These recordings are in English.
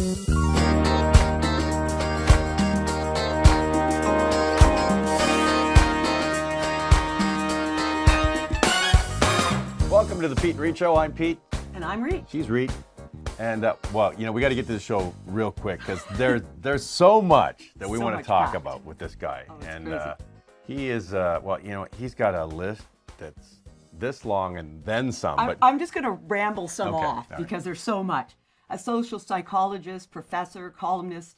Welcome to the Peet Reet Show. I'm Pete. And I'm Reet. She's Reet. And, well, you know, we got to get to the show real quick because there's so much that we want to talk about with this guy. Oh, and crazy. he is, well, you know, he's got a list that's this long and then some. But I'm just going to ramble some Okay, off all right. because there's so much. A social psychologist, professor, columnist,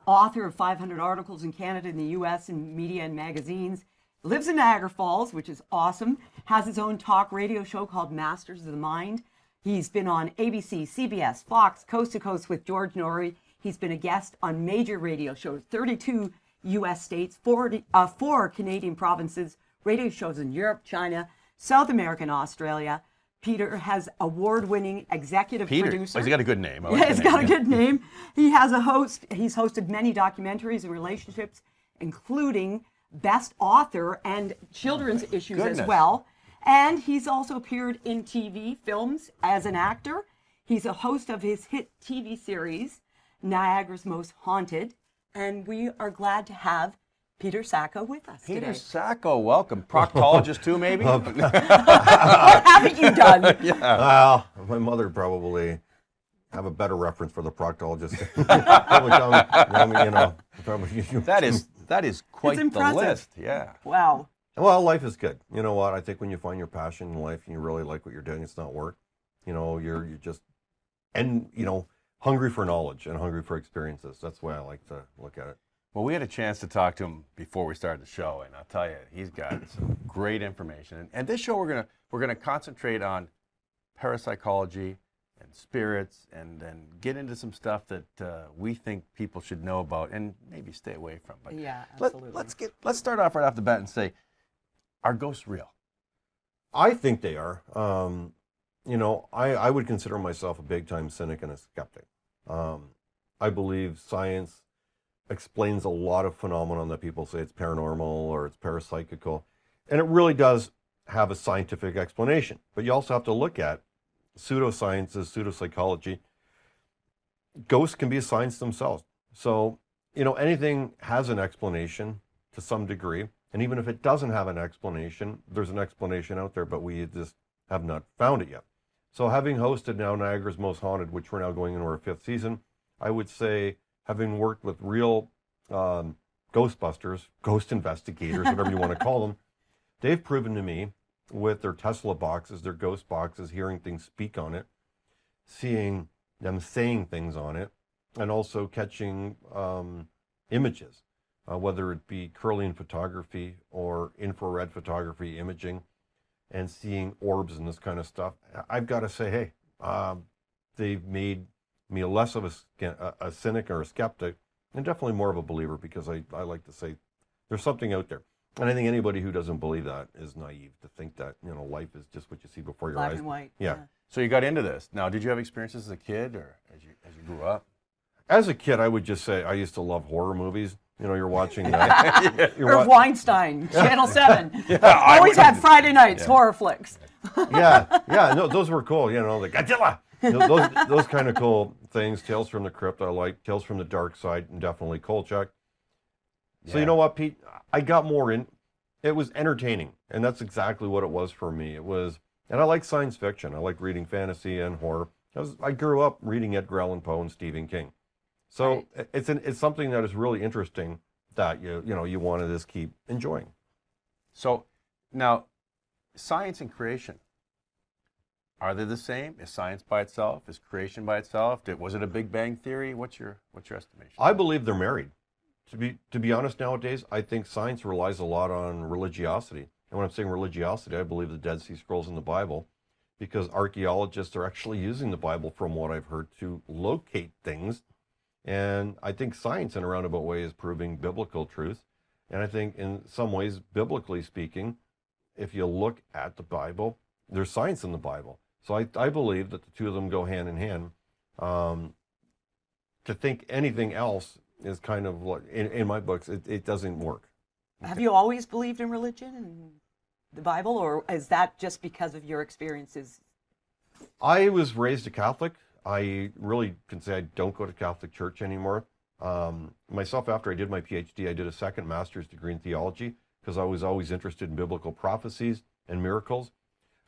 author of 500 articles in Canada and the U.S. in media and magazines, lives in Niagara Falls, which is awesome, has his own talk radio show called Masters of the Mind. He's been on ABC, CBS, Fox, Coast to Coast with George Norrie. He's been a guest on major radio shows, 32 U.S. states, 4 Canadian provinces, radio shows in Europe, China, South America, and Australia. Peter has award-winning executive producer. He's got a good name. I like Yeah, the he's name, got a good name. He's hosted many documentaries and relationships, including Best Author and children's issues as Goodness. well. And he's also appeared in TV films as an actor. He's a host of his hit TV series, Niagara's Most Haunted. And we are glad to have Peter Sacco with us Peter today. Sacco, welcome. Proctologist too, maybe? What haven't you done? Well, my mother probably have a better reference for the proctologist. Probably, you know, That is quite the impressive. list. Yeah. Wow. Well, life is good. You know what? I think when you find your passion in life and you really like what you're doing, it's not work. You know, you're just, and you know, hungry for knowledge and hungry for experiences. That's the way I like to look at it. Well, we had a chance to talk to him before we started the show, and I'll tell you, he's got some great information. And this show, we're gonna concentrate on parapsychology and spirits, and get into some stuff that we think people should know about and maybe stay away from. But Yeah, absolutely. let's start off right off the bat and say, are ghosts real? I think they are. You know, I would consider myself a big-time cynic and a skeptic. I believe science explains a lot of phenomenon that people say it's paranormal or it's parapsychical, and it really does have a scientific explanation. But you also have to look at pseudosciences, pseudopsychology. Ghosts can be a science themselves. So, you know, anything has an explanation to some degree. And even if it doesn't have an explanation, there's an explanation out there, but we just have not found it yet. So having hosted now Niagara's Most Haunted, which we're now going into our 5th season, I would say having worked with real Ghostbusters, ghost investigators, whatever you want to call them, they've proven to me with their Tesla boxes, their ghost boxes, hearing things speak on it, seeing them saying things on it, and also catching images, whether it be Kirlian photography or infrared photography imaging, and seeing orbs and this kind of stuff. I've got to say, hey, they've made me less of a cynic or a skeptic, and definitely more of a believer, because I like to say there's something out there. And I think anybody who doesn't believe that is naive to think that, you know, life is just what you see before your Black eyes. and white. Yeah. So you got into this. Now, did you have experiences as a kid or as you grew up? As a kid, I would just say I used to love horror movies. You know, you're watching that. Irv Weinstein, Channel 7. I Always would- had Friday nights, horror flicks. yeah, no, those were cool. You know, like Godzilla. You know, those kind of cool things. Tales from the Crypt, I like. Tales from the Dark Side, and definitely Kolchak. So you know what, Pete? I got more in. It was entertaining, and that's exactly what it was for me. It was, and I like science fiction. I like reading fantasy and horror. I grew up reading Edgar Allan Poe and Stephen King. So it's something that is really interesting that you want to just keep enjoying. So now, science and creation, are they the same? Is science by itself? Is creation by itself? Was it a Big Bang theory? What's your estimation? I believe they're married. To be honest, nowadays, I think science relies a lot on religiosity. And when I'm saying religiosity, I believe the Dead Sea Scrolls in the Bible, because archaeologists are actually using the Bible, from what I've heard, to locate things. And I think science, in a roundabout way, is proving biblical truth. And I think in some ways, biblically speaking, if you look at the Bible, there's science in the Bible. So I believe that the two of them go hand in hand. To think anything else is kind of like, in my books, it doesn't work. Have you always believed in religion and the Bible, or is that just because of your experiences? I was raised a Catholic. I really can say I don't go to Catholic Church anymore. Myself, after I did my PhD, I did a second master's degree in theology because I was always interested in biblical prophecies and miracles.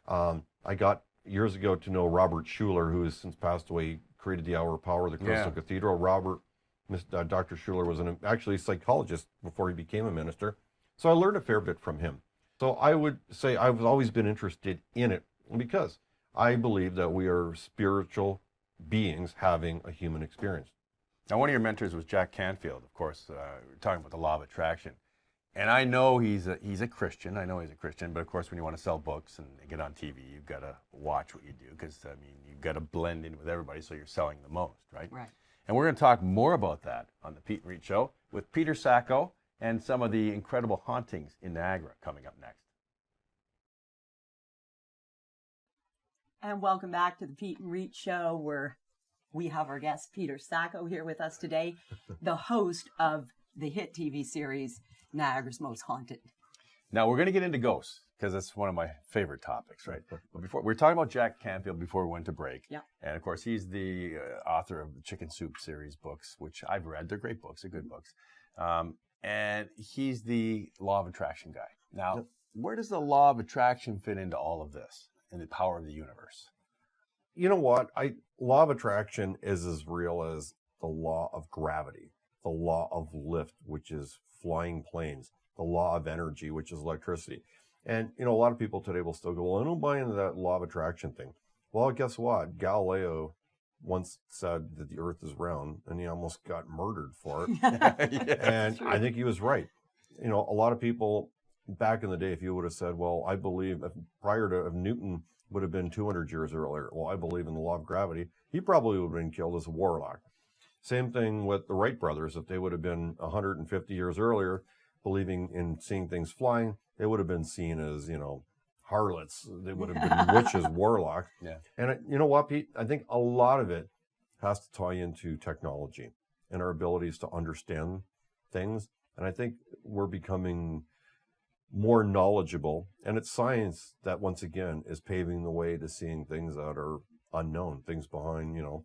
I got years ago to know Robert Schuller, who has since passed away, created the Hour of Power, the Crystal Cathedral. Dr. Schuller was actually a psychologist before he became a minister. So I learned a fair bit from him. So I would say I've always been interested in it because I believe that we are spiritual beings having a human experience. Now, one of your mentors was Jack Canfield, of course. We're talking about the law of attraction. And I know he's a Christian. I know he's a Christian. But, of course, when you want to sell books and get on TV, you've got to watch what you do because, I mean, you've got to blend in with everybody so you're selling the most, right? Right. And we're going to talk more about that on the Peet Reet Show with Peter Sacco and some of the incredible hauntings in Niagara coming up next. And welcome back to the Peet Reet Show, where we have our guest Peter Sacco here with us today, the host of the hit TV series Niagara's Most Haunted. Now, we're going to get into ghosts because that's one of my favorite topics, right? But before, we were talking about Jack Canfield before we went to break. Yeah. And, of course, he's the author of the Chicken Soup series books, which I've read. They're great books. They're good books. And he's the law of attraction guy. Now, where does the law of attraction fit into all of this and the power of the universe? You know what? Law of attraction is as real as the law of gravity, the law of lift, which is flying planes, the law of energy, which is electricity. And, you know, a lot of people today will still go, well, I don't buy into that law of attraction thing. Well, guess what? Galileo once said that the earth is round, and he almost got murdered for it. Yeah, and I think he was right. You know, a lot of people back in the day, if you would have said, well, I believe prior to Newton would have been 200 years earlier, well, I believe in the law of gravity, he probably would have been killed as a warlock. Same thing with the Wright brothers. If they would have been 150 years earlier, believing in seeing things flying, they would have been seen as, you know, harlots. They would have been witches, warlocks. Yeah. And you know what, Pete? I think a lot of it has to tie into technology and our abilities to understand things. And I think we're becoming more knowledgeable. And it's science that, once again, is paving the way to seeing things that are unknown, things behind, you know,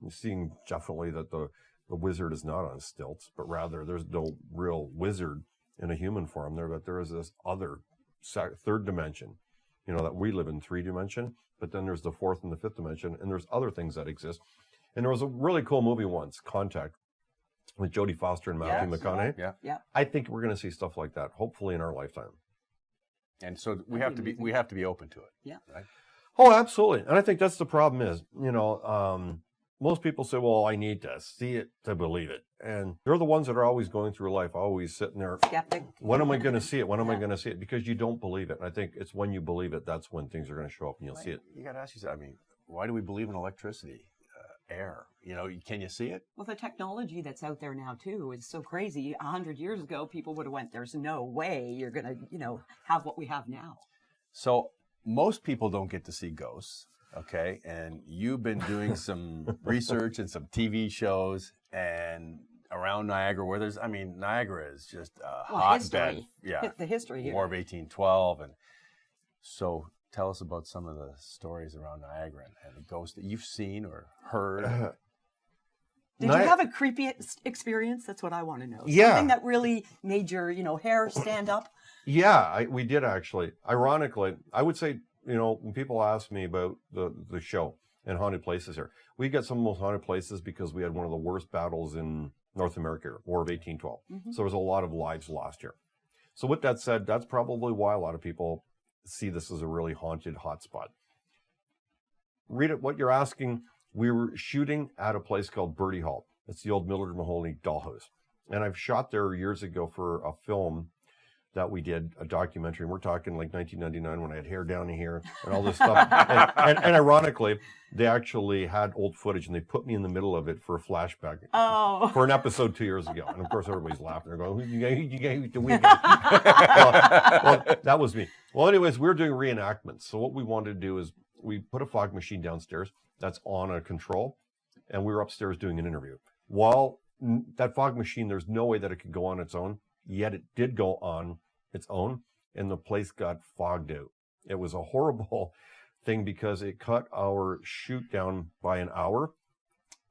seeing definitely that the wizard is not on stilts, but rather there's no real wizard in a human form there, but there is this other third dimension, you know, that we live in 3D, but then there's the fourth and the fifth dimension, and there's other things that exist. And there was a really cool movie once, Contact, with Jodie Foster and Matthew McConaughey. Yeah. I think we're going to see stuff like that, hopefully in our lifetime. And so we have to be open to it. Yeah. Right? Oh, absolutely. And I think that's the problem is, you know, most people say, well, I need to see it to believe it. And they're the ones that are always going through life, always sitting there. Skeptic. When am I going to see it? When am I going to see it? Because you don't believe it. And I think it's when you believe it, that's when things are going to show up and you'll see it. You got to ask yourself, I mean, why do we believe in electricity, air? You know, can you see it? Well, the technology that's out there now, too, is so crazy. 100 years ago, people would have went, there's no way you're going to, you know, have what we have now. So most people don't get to see ghosts. Okay, and you've been doing some research and some TV shows and around Niagara, where there's, I mean, Niagara is just a hotbed. Yeah, the history here. War of 1812, and so tell us about some of the stories around Niagara and the ghosts that you've seen or heard. Did you have a creepy experience? That's what I want to know. Yeah. Something that really made your, you know, hair stand up. Yeah, we did actually. Ironically, I would say, you know, when people ask me about the show and haunted places here, we got some of the most haunted places because we had one of the worst battles in North America, War of 1812. So there was a lot of lives lost here. So with that said, that's probably why a lot of people see this as a really haunted hotspot. Read it, what you're asking. We were shooting at a place called Birdie Hall. It's the old Mildred Mahoney Dollhouse. And I've shot there years ago for a film that we did, a documentary. And we're talking like 1999 when I had hair down here and all this stuff. And ironically, they actually had old footage and they put me in the middle of it for a flashback for an episode 2 years ago. And of course, everybody's laughing. They're going, who's the weekend? well, that was me. Well, anyways, we were doing reenactments. So what we wanted to do is we put a fog machine downstairs that's on a control. And we were upstairs doing an interview. While that fog machine, there's no way that it could go on its own. Yet it did go on its own, and the place got fogged out. It was a horrible thing because it cut our shoot down by an hour,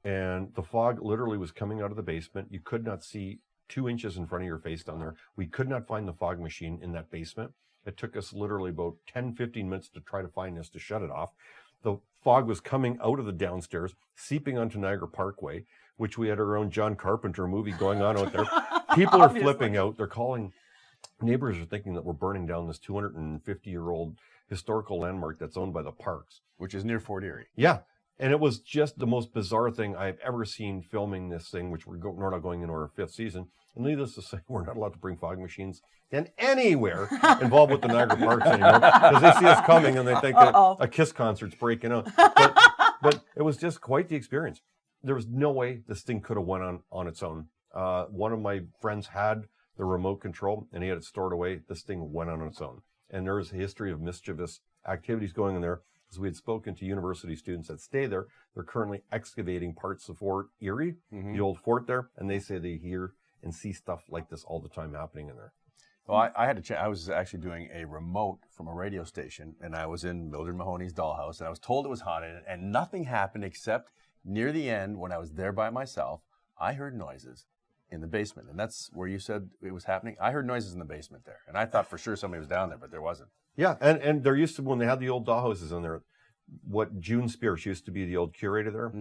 and the fog literally was coming out of the basement. You could not see 2 inches in front of your face down there. We could not find the fog machine in that basement. It took us literally about 10, 15 minutes to try to find this to shut it off. The fog was coming out of the downstairs, seeping onto Niagara Parkway, which we had our own John Carpenter movie going on out there. People are flipping out. They're calling. Neighbors are thinking that we're burning down this 250-year-old historical landmark that's owned by the parks. Which is near Fort Erie. Yeah. And it was just the most bizarre thing I've ever seen filming this thing, which we're now going into our 5th season. And needless to say, we're not allowed to bring fog machines in anywhere involved with the Niagara Parks anymore, because they see us coming and they think that a Kiss concert's breaking out. But it was just quite the experience. There was no way this thing could have went on its own. One of my friends had the remote control and he had it stored away. This thing went on its own. And there was a history of mischievous activities going in there. As we had spoken to university students that stay there, they're currently excavating parts of Fort Erie, the old fort there, and they say they hear and see stuff like this all the time happening in there. Well, I had to I was actually doing a remote from a radio station, and I was in Mildred Mahoney's Dollhouse, and I was told it was haunted, and nothing happened except near the end, when I was there by myself, I heard noises in the basement, and that's where you said it was happening. I heard noises in the basement there, and I thought for sure somebody was down there, but there wasn't. Yeah, and there used to, when they had the old dollhouses in there, what June Spear, she used to be the old curator there,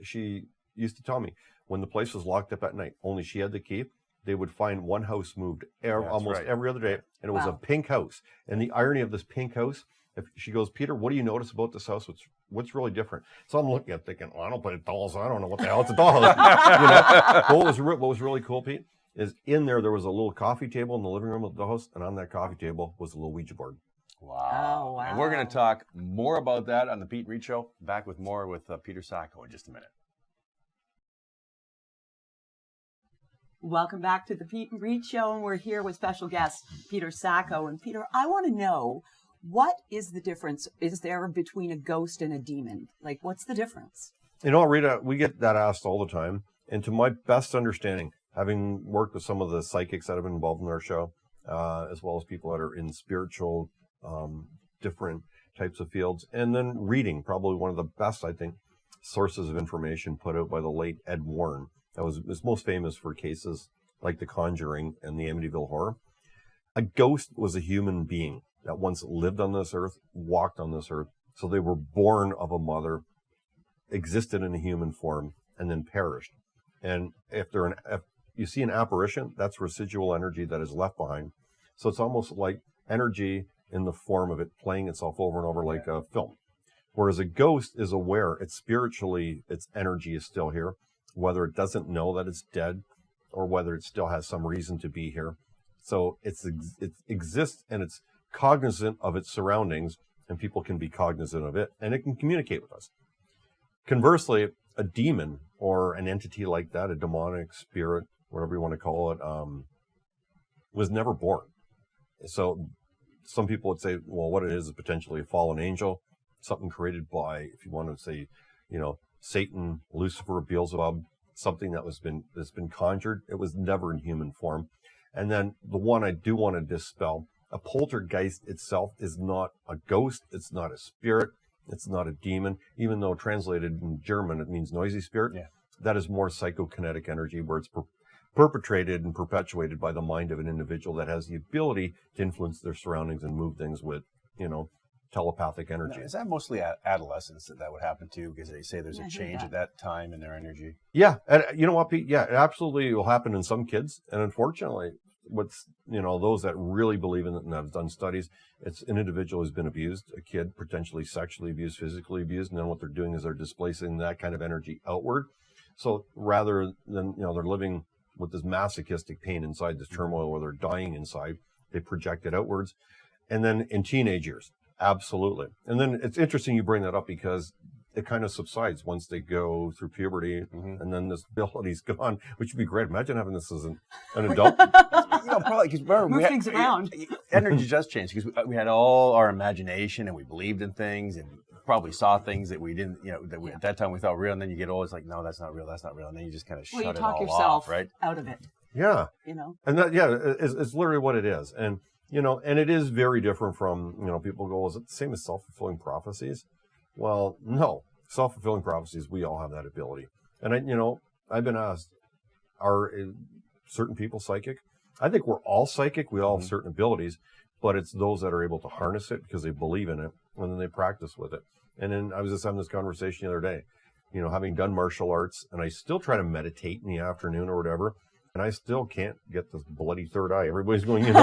she used to tell me, when the place was locked up at night, only she had the key, they would find one house moved almost every other day, and it was a pink house. And the irony of this pink house, if she goes, Peter, what do you notice about this house? What's really different? So I'm looking at thinking, well, I don't play dolls, I don't know what the hell, it's a dollhouse. But what was really cool, Pete, is in there was a little coffee table in the living room of the house, and on that coffee table was a little Ouija board. Wow. Oh, wow. And we're going to talk more about that on the Peet Reet Show. Back with more with Peter Sacco in just a minute. Welcome back to the Peet Reet Show, and we're here with special guest Peter Sacco. And Peter, I want to know, what is the difference, is there, between a ghost and a demon? Like, what's the difference? You know, Rita, we get that asked all the time. And to my best understanding, having worked with some of the psychics that have been involved in our show, as well as people that are in spiritual, different types of fields, and then reading, probably one of the best, I think, sources of information put out by the late Ed Warren. That was most famous for cases like The Conjuring and the Amityville Horror. A ghost was a human being that once lived on this earth, walked on this earth. So they were born of a mother, existed in a human form, and then perished. And if you see an apparition, that's residual energy that is left behind. So it's almost like energy in the form of it playing itself over and over like a film. Whereas a ghost is aware, it's spiritually, its energy is still here, whether it doesn't know that it's dead or whether it still has some reason to be here. So it exists and it's cognizant of its surroundings, and people can be cognizant of it, and it can communicate with us. Conversely, a demon or an entity like that, a demonic spirit, whatever you want to call it, was never born. So some people would say, well, what it is potentially a fallen angel, something created by, if you want to say, Satan, Lucifer, Beelzebub, something that's been conjured. It was never in human form. And then the one I do want to dispel, a poltergeist itself is not a ghost, it's not a spirit, it's not a demon, even though translated in German it means noisy spirit. Yeah. That is more psychokinetic energy, where it's perpetrated and perpetuated by the mind of an individual that has the ability to influence their surroundings and move things with, telepathic energy. Now, is that mostly adolescents that would happen to? Because they say there's a change at that time in their energy. Yeah, and you know what, Pete? Yeah, it absolutely will happen in some kids, and unfortunately, those that really believe in it and have done studies, it's an individual who's been abused, a kid potentially sexually abused, physically abused, and then what they're doing is they're displacing that kind of energy outward. So rather than they're living with this masochistic pain inside, this turmoil where they're dying inside, they project it outwards. And then in teenage years, absolutely. And then it's interesting you bring that up, because it kind of subsides once they go through puberty, and then this ability's gone, which would be great. Imagine having this as an adult. Probably because move things around. Energy does change, because we had all our imagination and we believed in things and probably saw things that we didn't, at that time we thought real, and then you get always like, no, that's not real, and then you just kind of shut it all off, right? You talk yourself out of it. Yeah. And that, it's literally what it is. And, and it is very different from, people go, is it the same as self-fulfilling prophecies? Well, no. Self-fulfilling prophecies, we all have that ability. And I've been asked, are certain people psychic? I think we're all psychic. We all have certain abilities, but it's those that are able to harness it because they believe in it and then they practice with it. And then I was just having this conversation the other day, having done martial arts, and I still try to meditate in the afternoon or whatever. And I still can't get this bloody third eye. Everybody's going, the You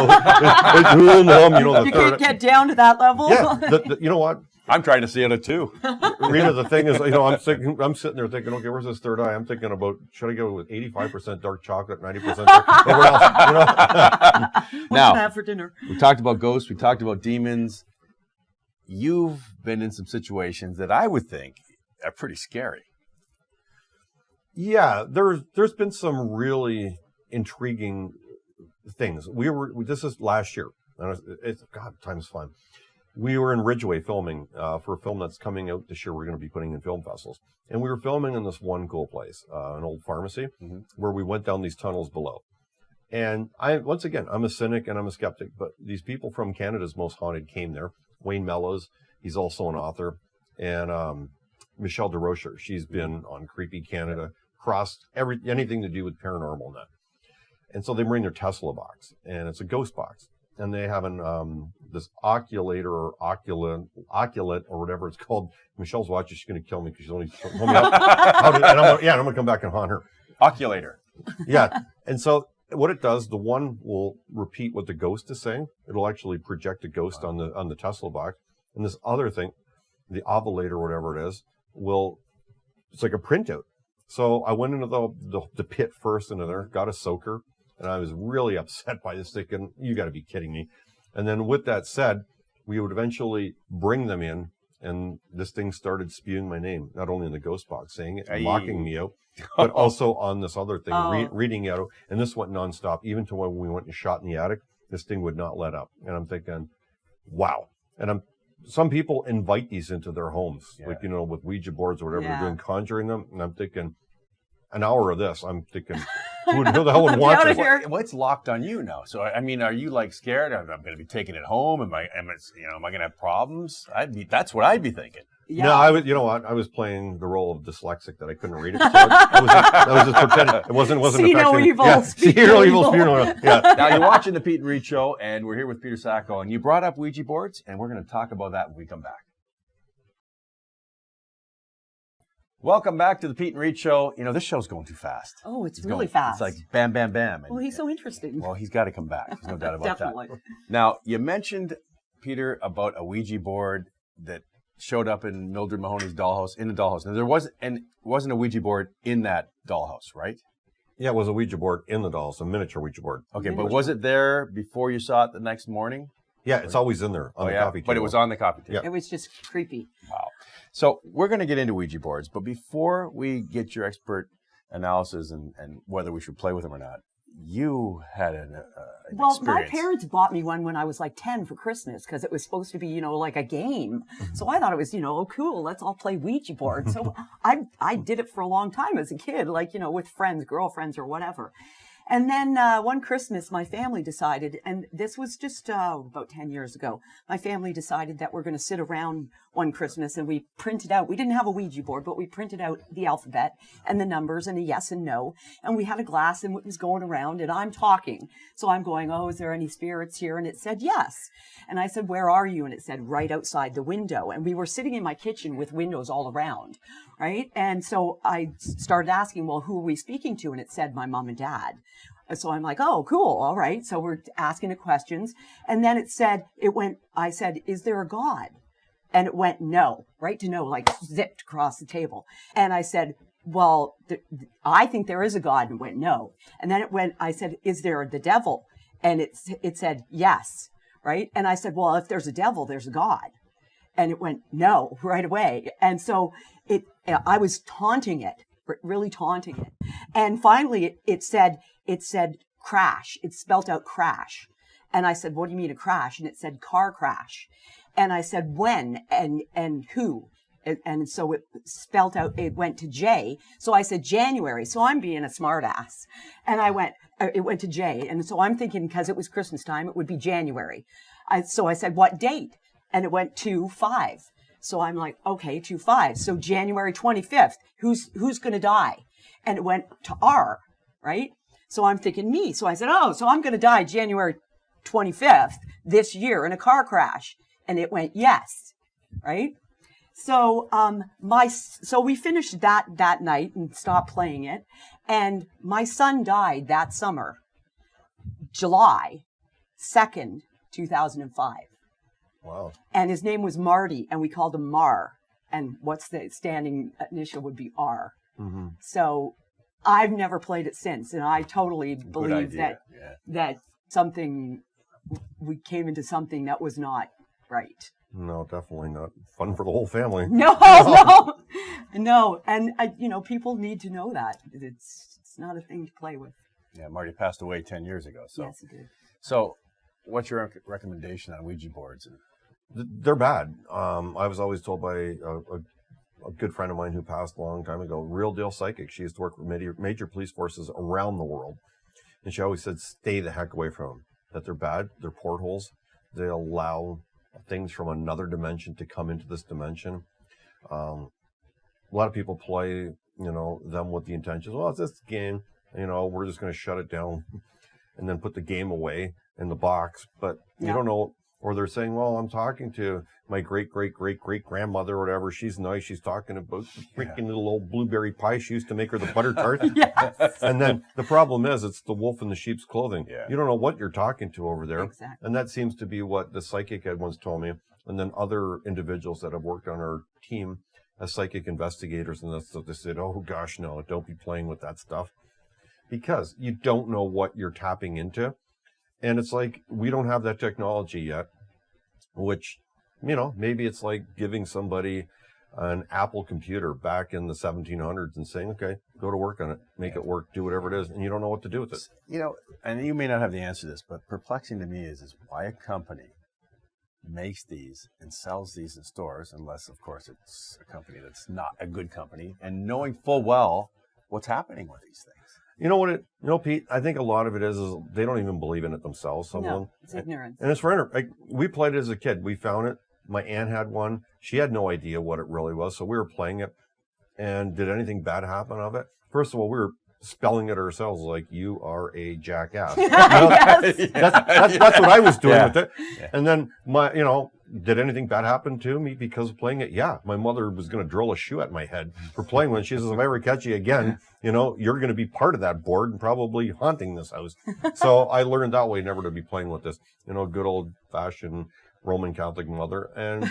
third can't get down to that level. Yeah, you know what? I'm trying to see it too. Rita, the thing is, I'm sitting there thinking, okay, where's this third eye? I'm thinking about, should I go with 85% dark chocolate, 90% dark, or what else? What's Now, to have for dinner? we talked about ghosts. We talked about demons. You've been in some situations that I would think are pretty scary. Yeah, there's been some really intriguing things. This is last year. And God, time's fun. We were in Ridgeway filming for a film that's coming out this year. We're going to be putting in film festivals. And we were filming in this one cool place, an old pharmacy, where we went down these tunnels below. And once again, I'm a cynic and I'm a skeptic, but these people from Canada's Most Haunted came there. Wayne Mellows, he's also an author. And Michelle DeRocher, she's been on Creepy Canada, crossed anything to do with paranormal net. And so they bring their Tesla box, and it's a ghost box. And they have this oculator or oculate or whatever it's called. Michelle's watching. She's going to kill me because she's only told me how to. And I'm going to come back and haunt her. Oculator. Yeah. And so what it does, the one will repeat what the ghost is saying. It'll actually project a ghost on the Tesla box. And this other thing, the ovulator or whatever it is, it's like a printout. So I went into the pit first into there, got a soaker. And I was really upset by this, thinking, you got to be kidding me. And then with that said, we would eventually bring them in, and this thing started spewing my name, not only in the ghost box, saying it, mocking me out, but also on this other thing, reading out. And this went nonstop, even to when we went and shot in the attic. This thing would not let up. And I'm thinking, wow. And some people invite these into their homes, like, with Ouija boards or whatever they're doing, conjuring them. And I'm thinking, an hour of this, I'm thinking, who the hell would want this? Well, it's locked on you now. So, I mean, are you like scared? I'm going to be taking it home. Am I going to have problems? That's what I'd be thinking. Yeah. No, I was playing the role of dyslexic that I couldn't read it. So I was just pretending. It wasn't See no affecting. evil, Yeah, speak see no no evil. evil, speak no evil. Yeah. Now, you're watching the Peet Reet Show, and we're here with Peter Sacco. And you brought up Ouija boards, and we're going to talk about that when we come back. Welcome back to the Peet Reet Show. This show's going too fast. Oh, it's really fast. It's like bam, bam, bam. Well, he's so interesting. Well, he's got to come back. There's no doubt about Definitely. that. Now, you mentioned, Peter, about a Ouija board that showed up in Mildred Mahoney's dollhouse, in the dollhouse. Now, there wasn't a Ouija board in that dollhouse, right? Yeah, it was a Ouija board in the dolls, a miniature Ouija board. Okay, but was it there before you saw it the next morning? Yeah, it's always in there on the coffee table. But it was on the coffee table. Yeah. It was just creepy. Wow. So we're going to get into Ouija boards, but before we get your expert analysis and whether we should play with them or not, you had an Well, experience. my parents bought me one when I was like 10 for Christmas because it was supposed to be, like a game. So I thought it was, oh, cool, let's all play Ouija board. So I did it for a long time as a kid, like, with friends, girlfriends or whatever. And then one Christmas, my family decided, and this was just about 10 years ago, my family decided that we're going to sit around one Christmas and we printed out, we didn't have a Ouija board, but we printed out the alphabet and the numbers and a yes and no. And we had a glass and it was going around and I'm talking. So I'm going, oh, is there any spirits here? And it said yes. And I said, where are you? And it said right outside the window. And we were sitting in my kitchen with windows all around, right? And so I started asking, well, who are we speaking to? And it said my mom and dad. So I'm like, oh, cool. All right. So we're asking the questions. And then I said, is there a God? And it went, no, right to no, like zipped across the table. And I said, well, I think there is a God. And it went, no. And then I said, is there the devil? And it said, yes. Right. And I said, well, if there's a devil, there's a God. And it went, no, right away. And so I was taunting it, really taunting it. And finally it said crash. It spelled out crash. And I said, what do you mean a crash? And it said car crash. And I said, when and who? And so it spelled out, it went to J. So I said January. So I'm being a smart ass. And it went to J. And so I'm thinking because it was Christmas time, it would be January. So I said, what date? And it went to 5. So I'm like, okay, 2/5. So January 25th, who's going to die? And it went to R, right? So I'm thinking me. So I said, oh, so I'm going to die January 25th this year in a car crash. And it went yes, right? So so we finished that night and stopped playing it. And my son died that summer, July 2nd, 2005. Wow. And his name was Marty, and we called him Mar. And what's the standing initial would be R. Mm-hmm. So I've never played it since, and I totally believe idea. that something, we came into something that was not right. No, definitely not fun for the whole family. No. And people need to know that it's not a thing to play with. Yeah, Marty passed away 10 years ago. So. Yes, it did. So, what's your recommendation on Ouija boards? They're bad. I was always told by a good friend of mine who passed a long time ago, real deal psychic. She used to work with major police forces around the world. And she always said, stay the heck away from them. That they're bad. They're portholes. They allow things from another dimension to come into this dimension. A lot of people play, them with the intentions, well, it's this game. We're just going to shut it down and then put the game away in the box. But you don't know. Or they're saying, well, I'm talking to my great-great-great-great-grandmother or whatever. She's nice. She's talking about freaking little old blueberry pie she used to make her the butter tart. Yes. And then the problem is it's the wolf in the sheep's clothing. Yeah. You don't know what you're talking to over there. Exactly. And that seems to be what the psychic had once told me. And then other individuals that have worked on our team as psychic investigators and that stuff, they said, oh, gosh, no, don't be playing with that stuff. Because you don't know what you're tapping into. And it's like, we don't have that technology yet, which, maybe it's like giving somebody an Apple computer back in the 1700s and saying, okay, go to work on it, make it work, do whatever it is, and you don't know what to do with it. And you may not have the answer to this, but perplexing to me is why a company makes these and sells these in stores, unless, of course, it's a company that's not a good company, and knowing full well what's happening with these things. You know what Pete, I think a lot of it is they don't even believe in it themselves. No, it's ignorance. And it's for we played it as a kid. We found it. My aunt had one. She had no idea what it really was. So we were playing it. And did anything bad happen of it? First of all, we were spelling it ourselves like, you are a jackass. That's what I was doing with it. Yeah. And then did anything bad happen to me because of playing it? Yeah. My mother was going to drill a shoe at my head for playing one. She says, if I ever catch you again, you're going to be part of that board and probably haunting this house. So I learned that way never to be playing with this. Good old fashioned Roman Catholic mother. And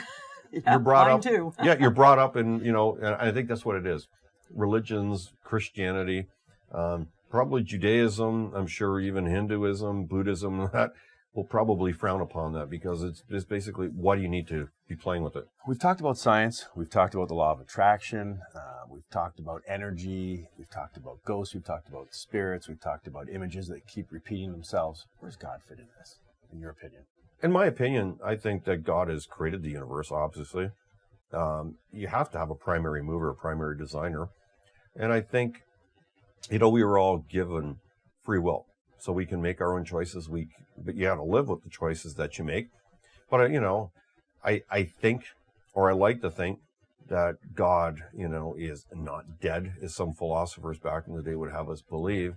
you're brought up too. Yeah, you're brought up in, and I think that's what it is. Religions, Christianity, probably Judaism, I'm sure even Hinduism, Buddhism, that will probably frown upon that because it's basically, why do you need to be playing with it? We've talked about science. We've talked about the law of attraction. We've talked about energy. We've talked about ghosts. We've talked about spirits. We've talked about images that keep repeating themselves. Where's God fit in this, in your opinion? In my opinion, I think that God has created the universe, obviously. You have to have a primary mover, a primary designer. And I think, we were all given free will. So we can make our own choices. But you have to live with the choices that you make. But, I think, or I like to think, that God, is not dead, as some philosophers back in the day would have us believe,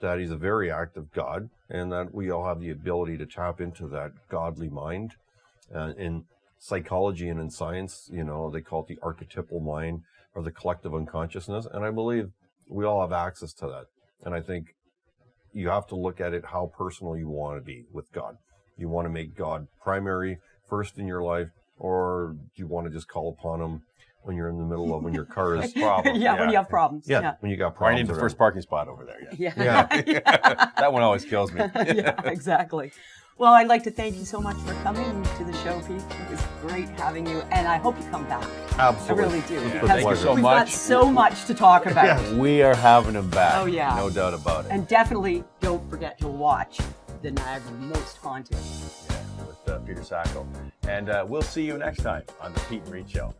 that he's a very active God, and that we all have the ability to tap into that godly mind. In psychology and in science, they call it the archetypal mind or the collective unconsciousness. And I believe we all have access to that. And I think you have to look at it how personal you want to be with God. You want to make God primary first in your life, or do you want to just call upon him when you're in the middle of when your car is when you have problems. Yeah, when you got Or problems. I need the first parking spot over there. Yeah. That one always kills me. Yeah, exactly. Well, I'd like to thank you so much for coming to the show, Pete. It was great having you, and I hope you come back. Absolutely. I really do. Yeah. Because Thank you so we've much. got so much to talk about. Yeah. We are having him back. Oh, yeah. No doubt about it. And definitely don't forget to watch the Niagara Most Haunted. With Peter Sacco. And we'll see you next time on the Peet Reet Show.